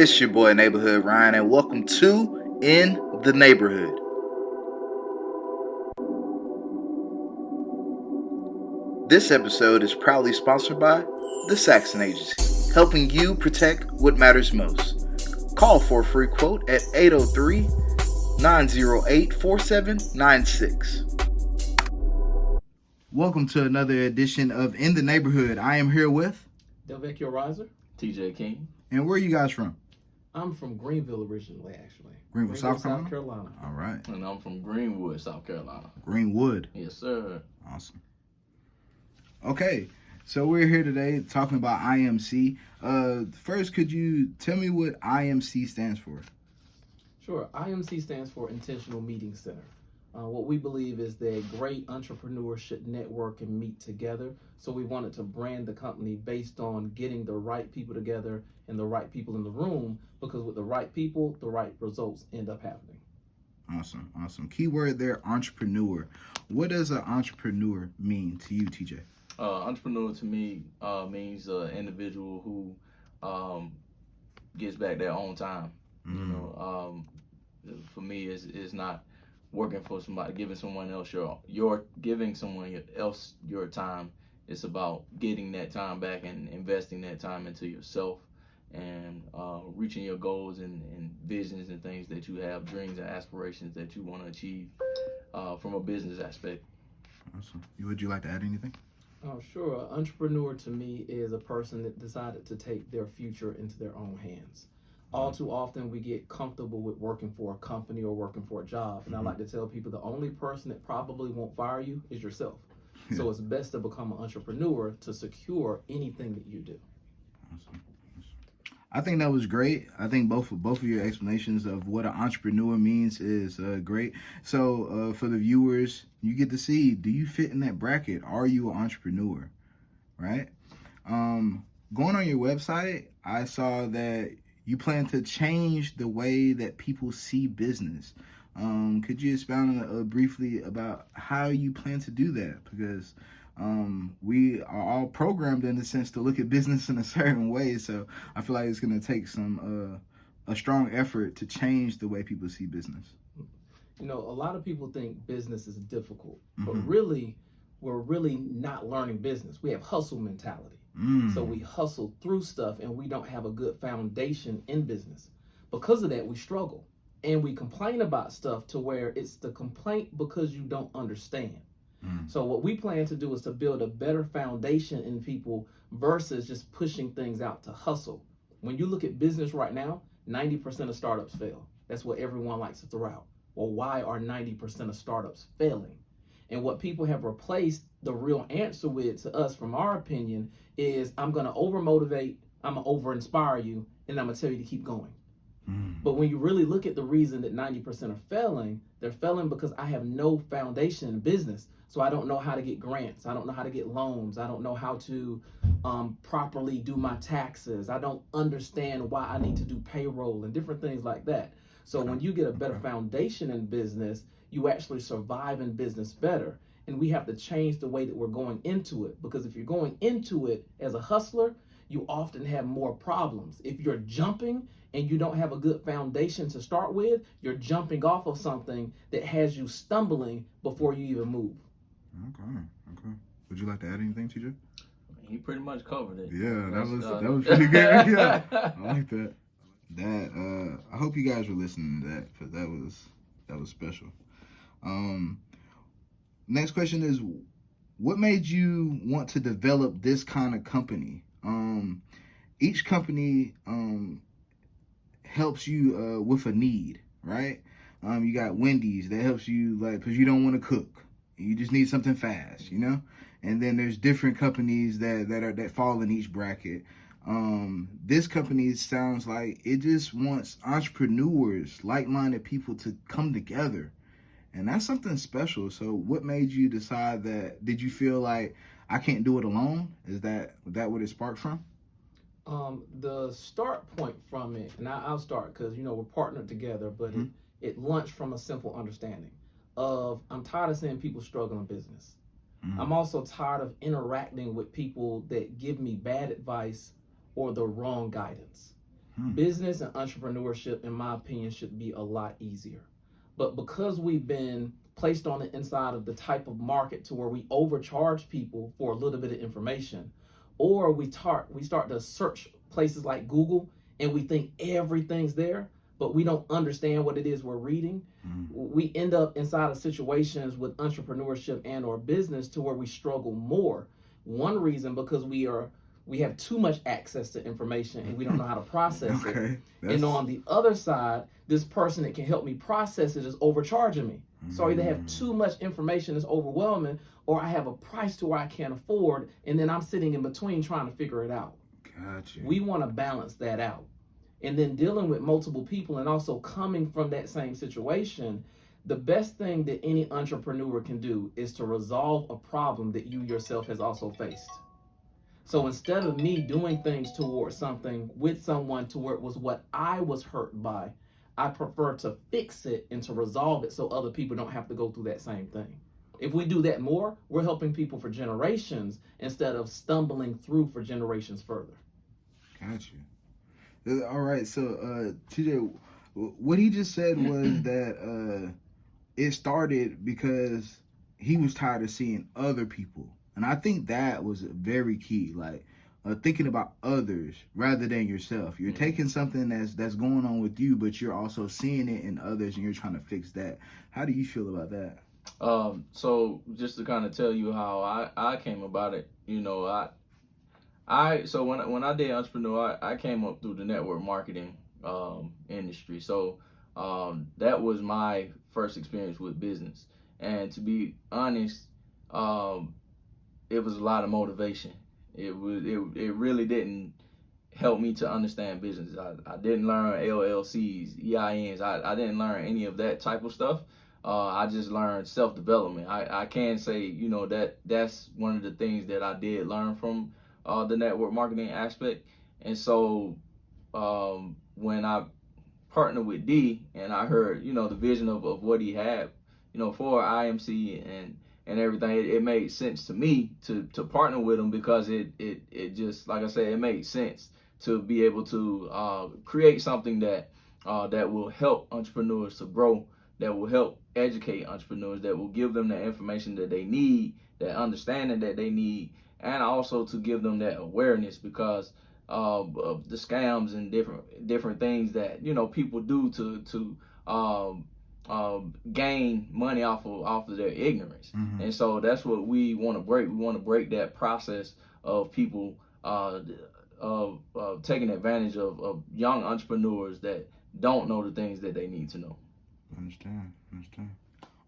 It's your boy Neighborhood Ryan, and welcome to In the Neighborhood. This episode is proudly sponsored by the Saxon Agency, helping you protect what matters most. Call for a free quote at 803-908-4796. Welcome to another edition of In the Neighborhood. I am here with Delvecchio Riser, TJ King. And where are you guys from? I'm from Greenville originally, actually. Greenville, South Carolina. All right. And I'm from Greenwood, South Carolina. Greenwood. Yes, sir. Awesome. Okay, so we're here today talking about IMC. First, could you tell me what IMC stands for? Sure. IMC stands for Intentional Meeting Center. What we believe is that great entrepreneurs should network and meet together. So we wanted to brand the company based on getting the right people together and the right people in the room, because with the right people, the right results end up happening. Awesome. Keyword there, entrepreneur. What does an entrepreneur mean to you, TJ? Entrepreneur to me means an individual who gets back their own time. You know, for me, it's not working for somebody, giving someone else your giving someone else your time. It's about getting that time back and investing that time into yourself and reaching your goals and visions and things that you have, dreams and aspirations that you want to achieve from a business aspect. Awesome. Would you like to add anything? Oh, sure. An entrepreneur to me is a person that decided to take their future into their own hands. All too often we get comfortable with working for a company or working for a job. And I like to tell people the only person that probably won't fire you is yourself. So it's best to become an entrepreneur to secure anything that you do. Awesome. I think that was great. I think both of your explanations of what an entrepreneur means is great. So for the viewers, you get to see, do you fit in that bracket? Are you an entrepreneur? Right? Going on your website, I saw that you plan to change the way that people see business. Could you expound briefly about how you plan to do that? Because we are all programmed in a sense to look at business in a certain way. So I feel like it's going to take a strong effort to change the way people see business. You know, a lot of people think business is difficult, but really, we're really not learning business. We have hustle mentality. So we hustle through stuff and we don't have a good foundation in business. Because of that, we struggle and we complain about stuff to where it's the complaint because you don't understand. So what we plan to do is to build a better foundation in people versus just pushing things out to hustle. When you look at business right now, 90% of startups fail. That's what everyone likes to throw out. Well, why are 90% of startups failing? And what people have replaced the real answer with, to us, from our opinion, is I'm going to over-motivate, I'm going to over-inspire you, and I'm going to tell you to keep going. But when you really look at the reason that 90% are failing, they're failing because I have no foundation in business. So I don't know how to get grants. I don't know how to get loans. I don't know how to properly do my taxes. I don't understand why I need to do payroll and different things like that. So when you get a better foundation in business, you actually survive in business better. And we have to change the way that we're going into it, because if you're going into it as a hustler, you often have more problems. If you're jumping and you don't have a good foundation to start with, you're jumping off of something that has you stumbling before you even move. Okay. Would you like to add anything, TJ? He pretty much covered it. Yeah, that was pretty good. Yeah, I like that. I hope you guys were listening to that, because that was special. Next question is, what made you want to develop this kind of company? Each company helps you with a need, right? You got Wendy's that helps you, like, because you don't want to cook. You just need something fast, you know? And then there's different companies that fall in each bracket. This company sounds like it just wants entrepreneurs, like-minded people to come together. And that's something special. So what made you decide that? Did you feel like I can't do it alone? Is that what it sparked from? The start point from it, and I'll start because, you know, we're partnered together, but it launched from a simple understanding of, I'm tired of seeing people struggle in business. I'm also tired of interacting with people that give me bad advice or the wrong guidance. Business and entrepreneurship, in my opinion, should be a lot easier. But because we've been placed on the inside of the type of market to where we overcharge people for a little bit of information, or we start to search places like Google and we think everything's there, but we don't understand what it is we're reading. We end up inside of situations with entrepreneurship and or business to where we struggle more. One reason because we have too much access to information and we don't know how to process it. And on the other side, this person that can help me process it is overcharging me. So I either have too much information that's overwhelming, or I have a price to where I can't afford, and then I'm sitting in between trying to figure it out. Gotcha. We want to balance that out. And then dealing with multiple people and also coming from that same situation, the best thing that any entrepreneur can do is to resolve a problem that you yourself has also faced. So instead of me doing things towards something with someone to where it was what I was hurt by, I prefer to fix it and to resolve it so other people don't have to go through that same thing. If we do that more, we're helping people for generations instead of stumbling through for generations further. Gotcha. All right, so TJ, what he just said was that it started because he was tired of seeing other people. And I think that was very key, like thinking about others rather than yourself. You're taking something that's going on with you, but you're also seeing it in others and you're trying to fix that. How do you feel about that? So just to kind of tell you how I came about it, so when I did entrepreneur, I came up through the network marketing industry. So that was my first experience with business. And to be honest, it was a lot of motivation. It really didn't help me to understand business. I didn't learn LLCs, EINs. I didn't learn any of that type of stuff. I just learned self-development. I can say, that's one of the things that I did learn from the network marketing aspect. And so when I partnered with D and I heard, the vision of what he had, for IMC and everything, it made sense to me to partner with him because it just, like I said, it made sense to be able to create something that will help entrepreneurs to grow, that will help educate entrepreneurs, that will give them the information that they need, that understanding that they need, and also to give them that awareness because of the scams and different things that people do to gain money off of their ignorance. And so that's what we want to break. We want to break that process of people of taking advantage of young entrepreneurs that don't know the things that they need to know. Understand.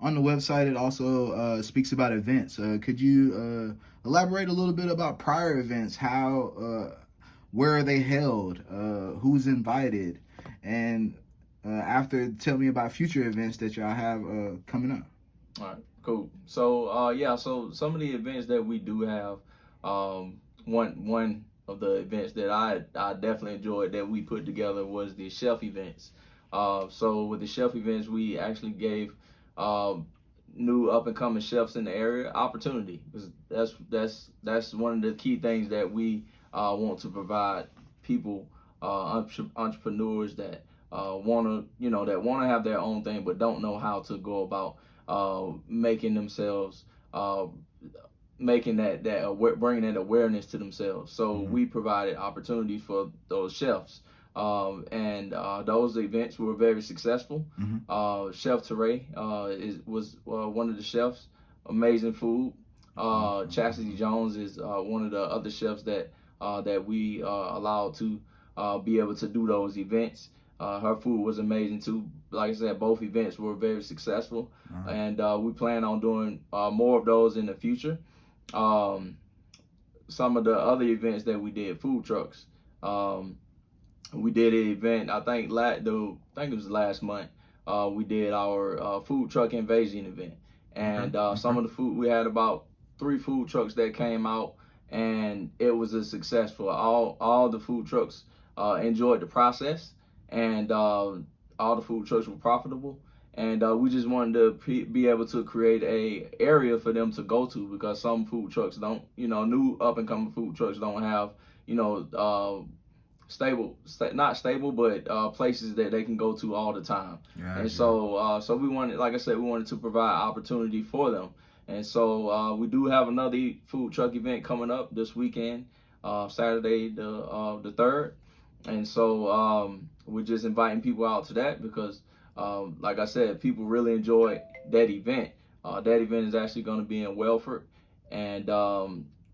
On the website, it also speaks about events. Could you elaborate a little bit about prior events? How, where are they held? Who's invited? And after, tell me about future events that y'all have coming up. All right, cool. So so some of the events that we do have, one of the events that I definitely enjoyed that we put together was the chef events. So with the chef events, we actually gave new up and coming chefs in the area opportunity, because that's one of the key things that we want to provide people, entrepreneurs that want to have their own thing but don't know how to go about making themselves bringing that awareness to themselves. So we provided opportunities for those chefs. And those events were very successful. Chef Teray was one of the chefs. Amazing food. Chastity Jones is one of the other chefs that we allowed to be able to do those events. Her food was amazing too. Like I said, both events were very successful, and we plan on doing more of those in the future. Some of the other events that we did, food trucks. We did an event, I think it was last month. We did our food truck invasion event, and some of the food, we had about 3 food trucks that came out, and it was a successful. All the food trucks enjoyed the process, and all the food trucks were profitable. And we just wanted to be able to create a area for them to go to, because some food trucks don't, new up and coming food trucks don't have, not stable, but places that they can go to all the time. Gotcha. And so we wanted, like I said, we wanted to provide opportunity for them. And so we do have another food truck event coming up this weekend, Saturday the 3rd. And so we're just inviting people out to that because, like I said, people really enjoy that event. That event is actually going to be in Welford. And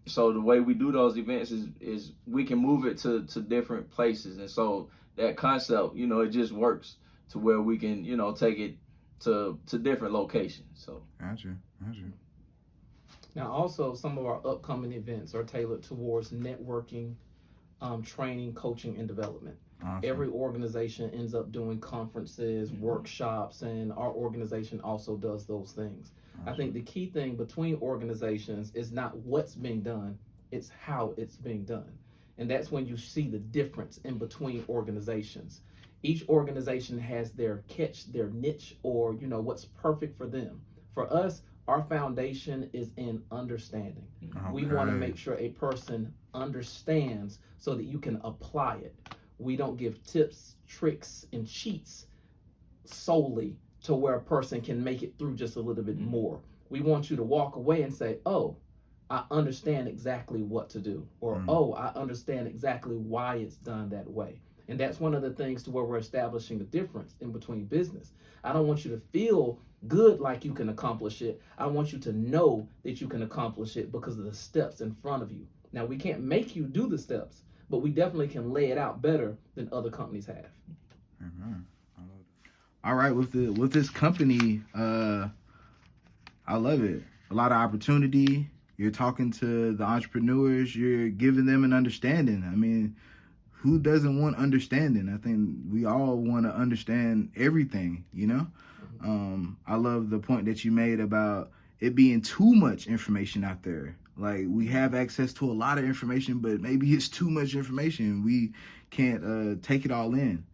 so the way we do those events is we can move it to different places. And so that concept, it just works to where we can, take it to different locations. So Gotcha. Now, also, some of our upcoming events are tailored towards networking, training, coaching, and development. Awesome. Every organization ends up doing conferences, workshops, and our organization also does those things. Awesome. I think the key thing between organizations is not what's being done, it's how it's being done. And that's when you see the difference in between organizations. Each organization has their catch, their niche, or what's perfect for them. For us, our foundation is in understanding. Okay. We want to make sure a person understands so that you can apply it. We don't give tips, tricks, and cheats solely to where a person can make it through just a little bit more. We want you to walk away and say, oh, I understand exactly what to do. Or, oh, I understand exactly why it's done that way. And that's one of the things to where we're establishing the difference in between business. I don't want you to feel good like you can accomplish it. I want you to know that you can accomplish it because of the steps in front of you. Now, we can't make you do the steps, but we definitely can lay it out better than other companies have. Mm-hmm. All right, with this company, I love it. A lot of opportunity. You're talking to the entrepreneurs. You're giving them an understanding. I mean, who doesn't want understanding? I think we all want to understand everything, I love the point that you made about it being too much information out there. Like, we have access to a lot of information, but maybe it's too much information. We can't take it all in.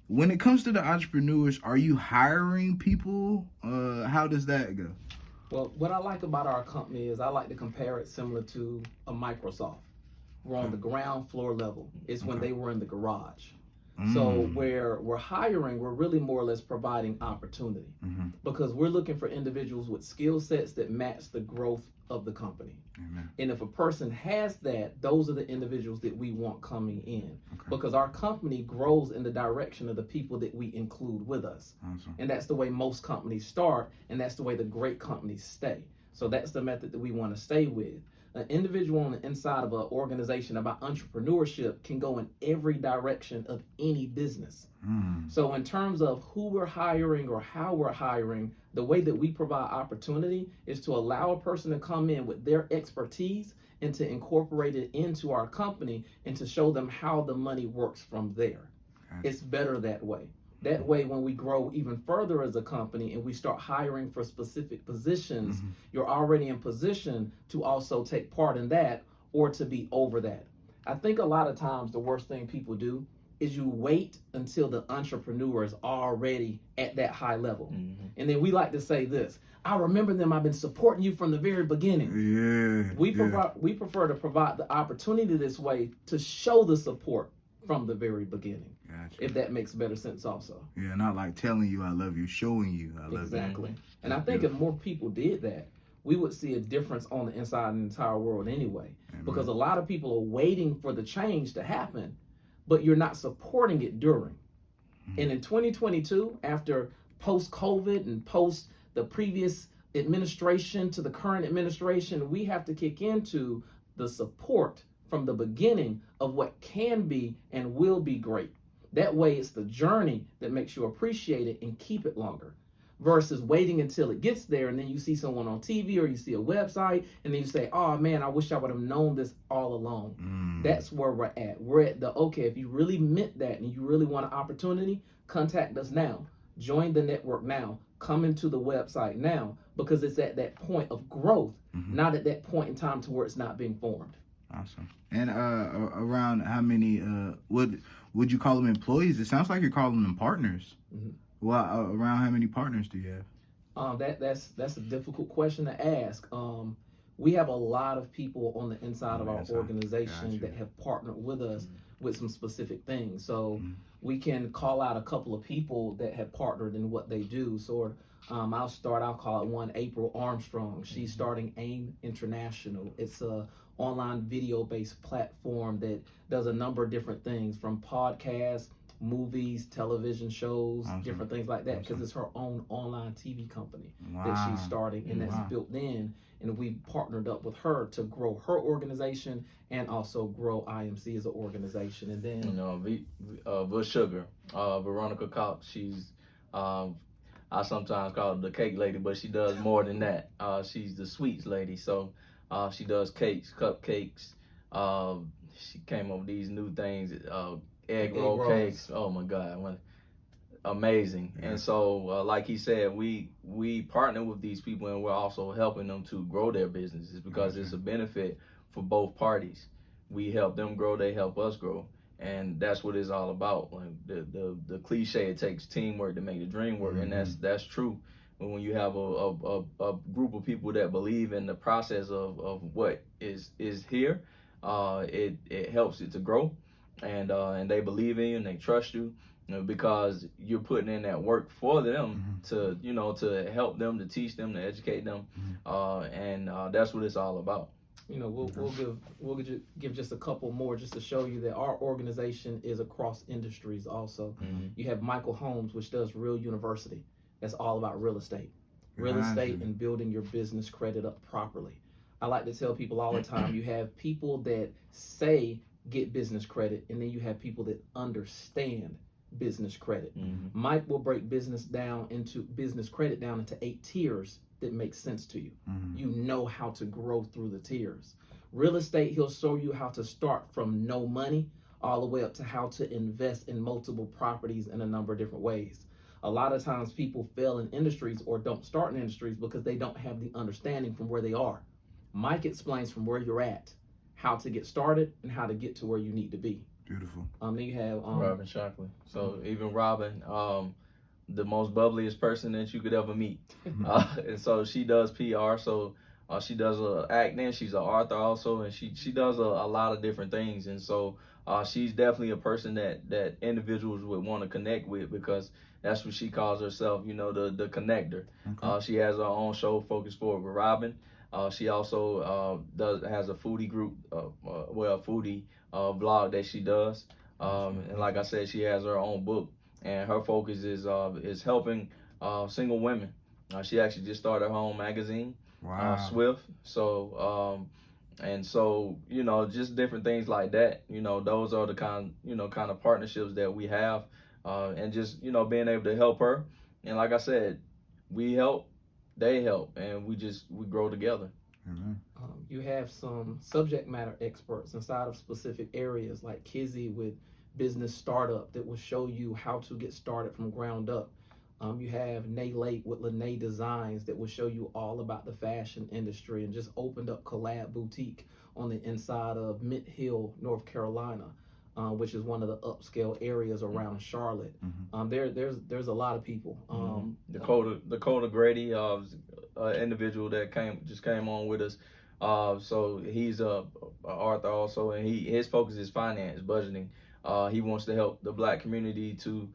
When it comes to the entrepreneurs, are you hiring people? How does that go? Well, what I like about our company is I like to compare it similar to a Microsoft. We're on the ground floor level. It's when they were in the garage. So where we're hiring, we're really more or less providing opportunity because we're looking for individuals with skill sets that match the growth of the company. Amen. And if a person has that, those are the individuals that we want coming in because our company grows in the direction of the people that we include with us. Awesome. And that's the way most companies start, and that's the way the great companies stay. So that's the method that we want to stay with. An individual on the inside of an organization about entrepreneurship can go in every direction of any business. So in terms of who we're hiring or how we're hiring, the way that we provide opportunity is to allow a person to come in with their expertise and to incorporate it into our company and to show them how the money works from there. Gotcha. It's better that way. That way, when we grow even further as a company and we start hiring for specific positions, you're already in position to also take part in that or to be over that. I think a lot of times the worst thing people do is you wait until the entrepreneur is already at that high level. And then we like to say this, I remember them, I've been supporting you from the very beginning. We prefer to provide the opportunity this way to show the support from the very beginning. Gotcha. If that makes better sense also. Yeah, not like telling you I love you, showing you I love you. Exactly. And I think if more people did that, we would see a difference on the inside of the entire world anyway. Amen. Because a lot of people are waiting for the change to happen, but you're not supporting it during. And in 2022, after post-COVID and post the previous administration to the current administration, we have to kick into the support from the beginning of what can be and will be great. That way it's the journey that makes you appreciate it and keep it longer versus waiting until it gets there and then you see someone on TV or you see a website and then you say, oh man, I wish I would have known this all along. That's where we're at. We're at the, okay, if you really meant that and you really want an opportunity, contact us now. Join the network now. Come into the website now because it's at that point of growth, not at that point in time to where it's not being formed. Awesome. And around how many would you call them employees? It sounds like you're calling them partners. Well, around how many partners do you have? That's a difficult question to ask. We have a lot of people on the inside of our organization that have partnered with us. with some specific things. So we can call out a couple of people that have partnered in what they do. So I'll call it one, April Armstrong. She's starting AIM International. It's a online video-based platform that does a number of different things, from podcasts, movies, television shows, different things like that, because it's her own online TV company that she's starting, and that's built in. And we partnered up with her to grow her organization and also grow IMC as an organization. And then, Bush Sugar, Veronica Cox, she's, I sometimes call her the cake lady, but she does more than that. She's the sweets lady. So she does cakes, cupcakes. She came up with these new things, egg roll cakes. Oh my God, amazing. Yeah. And so, like he said, we partner with these people, and we're also helping them to grow their businesses, because it's a benefit for both parties. We help them grow, they help us grow. And that's what it's all about. Like the cliche, it takes teamwork to make the dream work, and that's true. But when you have a group of people that believe in the process of what is here, it helps it to grow, and they believe in you and they trust you, because you're putting in that work for them to to help them, to teach them, to educate them, and that's what it's all about. We'll give just a couple more just to show you that our organization is across industries also. You have Michael Holmes, which does Real University. That's all about real estate. Real estate and building your business credit up properly. I like to tell people all the time, you have people that say get business credit, and then you have people that understand business credit. Mike will break business credit down into 8 tiers that makes sense to you. You know how to grow through the tiers. Real estate, he'll show you how to start from no money all the way up to how to invest in multiple properties in a number of different ways. A lot of times people fail in industries or don't start in industries because they don't have the understanding from where they are. Mike explains from where you're at, how to get started and how to get to where you need to be. Beautiful. Then you have Robin Shockley. So even Robin, the most bubbliest person that you could ever meet. And so she does PR. So she does acting. She's an author also, and she does a lot of different things. And so she's definitely a person that individuals would want to connect with, because that's what she calls herself, the connector. She has her own show, Focus Forward with Robin. She also has a foodie group, foodie vlog that she does. And like I said, she has her own book, and her focus is helping single women. She actually just started her own magazine, Swift. So and so just different things like that. Those are the kind of partnerships that we have, and just being able to help her. And like I said, we help, they help, and we grow together. You have some subject matter experts inside of specific areas, like Kizzy with Business Startup, that will show you how to get started from ground up. You have Nay Lake with Lene Designs that will show you all about the fashion industry, and just opened up Collab Boutique on the inside of Mint Hill, North Carolina, which is one of the upscale areas around Charlotte. There's a lot of people. Dakota Grady, individual that came on with us. So he's a author also, and his focus is finance, budgeting. He wants to help the Black community to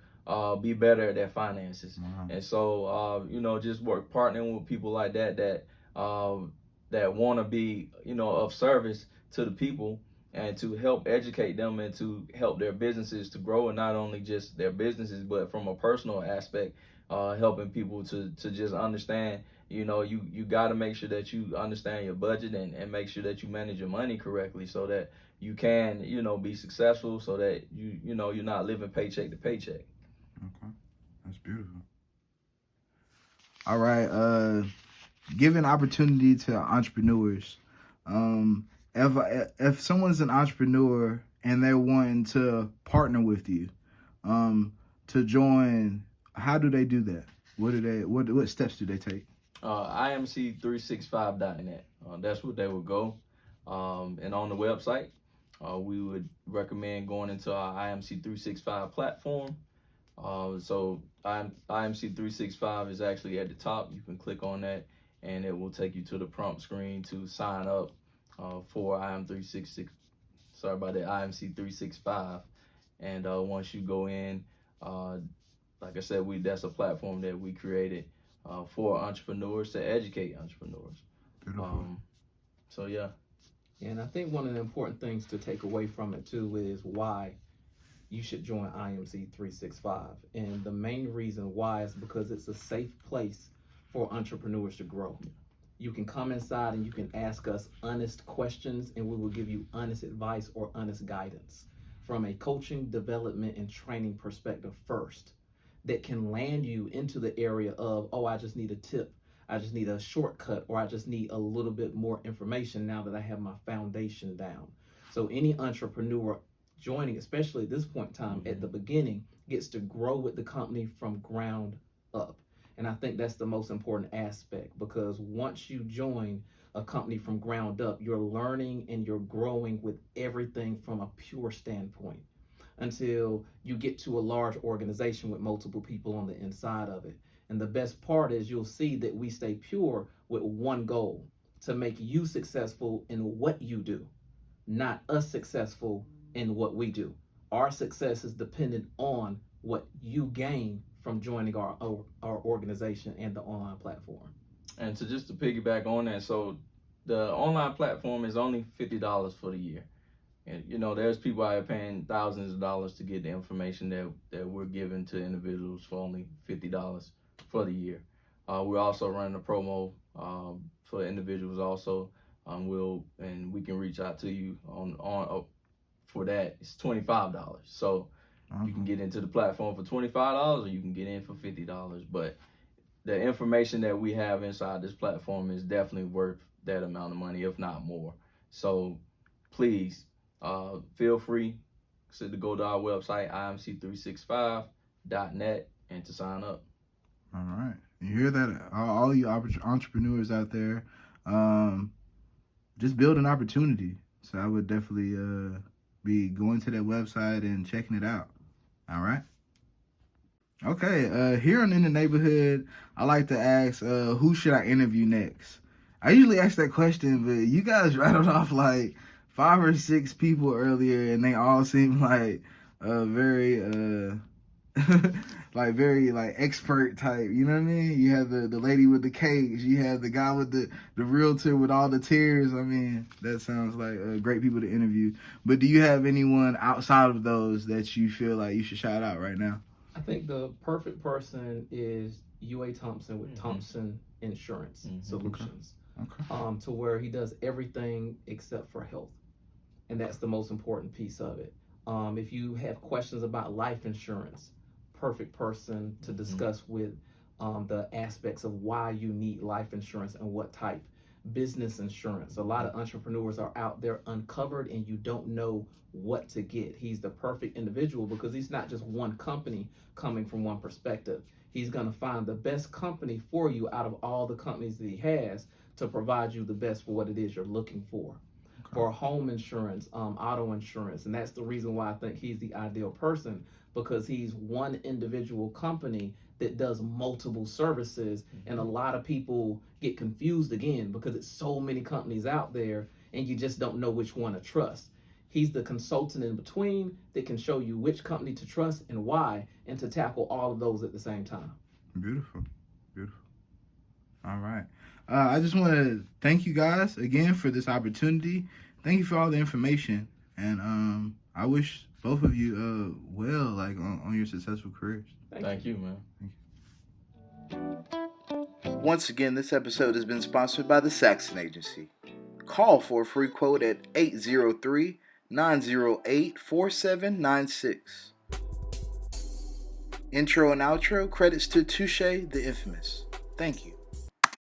be better at their finances. And so just partnering with people like that want to be of service to the people, and to help educate them, and to help their businesses to grow, and not only just their businesses, but from a personal aspect, helping people to just understand, you got to make sure that you understand your budget, and make sure that you manage your money correctly, so that you can, be successful, so that you're not living paycheck to paycheck. Okay, that's beautiful. All right, giving opportunity to entrepreneurs. If someone's an entrepreneur and they're wanting to partner with you, to join, how do they do that? What steps do they take? IMC365.net. That's what they would go. And on the website, we would recommend going into our IMC365 platform. So IMC365 is actually at the top. You can click on that, and it will take you to the prompt screen to sign up for IM365. sorry about that, IMC 365. And once you go in, like I said, that's a platform that we created for entrepreneurs to educate entrepreneurs. Beautiful. So yeah. And I think one of the important things to take away from it too is why you should join IMC 365. And the main reason why is because it's a safe place for entrepreneurs to grow. You can come inside and you can ask us honest questions, and we will give you honest advice or honest guidance from a coaching, development, and training perspective first, that can land you into the area of, oh, I just need a tip, I just need a shortcut, or I just need a little bit more information now that I have my foundation down. So any entrepreneur joining, especially at this point in time, at the beginning, gets to grow with the company from ground up. And I think that's the most important aspect, because once you join a company from ground up, you're learning and you're growing with everything from a pure standpoint until you get to a large organization with multiple people on the inside of it. And the best part is you'll see that we stay pure with one goal: to make you successful in what you do, not us successful in what we do. Our success is dependent on what you gain from joining our organization and the online platform. And to piggyback on that, so the online platform is only $50 for the year. And there's people out here paying thousands of dollars to get the information that we're giving to individuals for only $50 for the year. We're also running a promo for individuals also. We can reach out to you on for that. It's $25. So you can get into the platform for $25, or you can get in for $50. But the information that we have inside this platform is definitely worth that amount of money, if not more. So please feel free to go to our website, imc365.net, and to sign up. All right. You hear that? All you entrepreneurs out there, just build an opportunity. So I would definitely be going to that website and checking it out. All right. Okay. Here on In the Neighborhood, I like to ask, who should I interview next? I usually ask that question, but you guys rattled off like 5 or 6 people earlier, and they all seem like very very expert type. You know what I mean? You have the lady with the cakes. You have the guy with the realtor with all the tears. I mean, that sounds like great people to interview. But do you have anyone outside of those that you feel like you should shout out right now? I think the perfect person is UA Thompson with Thompson Insurance Solutions. Okay. To where he does everything except for health. And that's the most important piece of it. If you have questions about life insurance, perfect person to discuss with the aspects of why you need life insurance and what type. Business insurance. A lot of entrepreneurs are out there uncovered and you don't know what to get. He's the perfect individual because he's not just one company coming from one perspective. He's going to find the best company for you out of all the companies that he has to provide you the best for what it is you're looking for. For home insurance, auto insurance. And that's the reason why I think he's the ideal person, because he's one individual company that does multiple services. And a lot of people get confused again because it's so many companies out there and you just don't know which one to trust. He's the consultant in between that can show you which company to trust and why, and to tackle all of those at the same time. Beautiful. Beautiful. All right. I just want to thank you guys again for this opportunity. Thank you for all the information. And I wish both of you well, on your successful careers. Thank you, man. Thank you. Once again, this episode has been sponsored by the Saxon Agency. Call for a free quote at 803-908-4796. Intro and outro credits to Touche the Infamous. Thank you.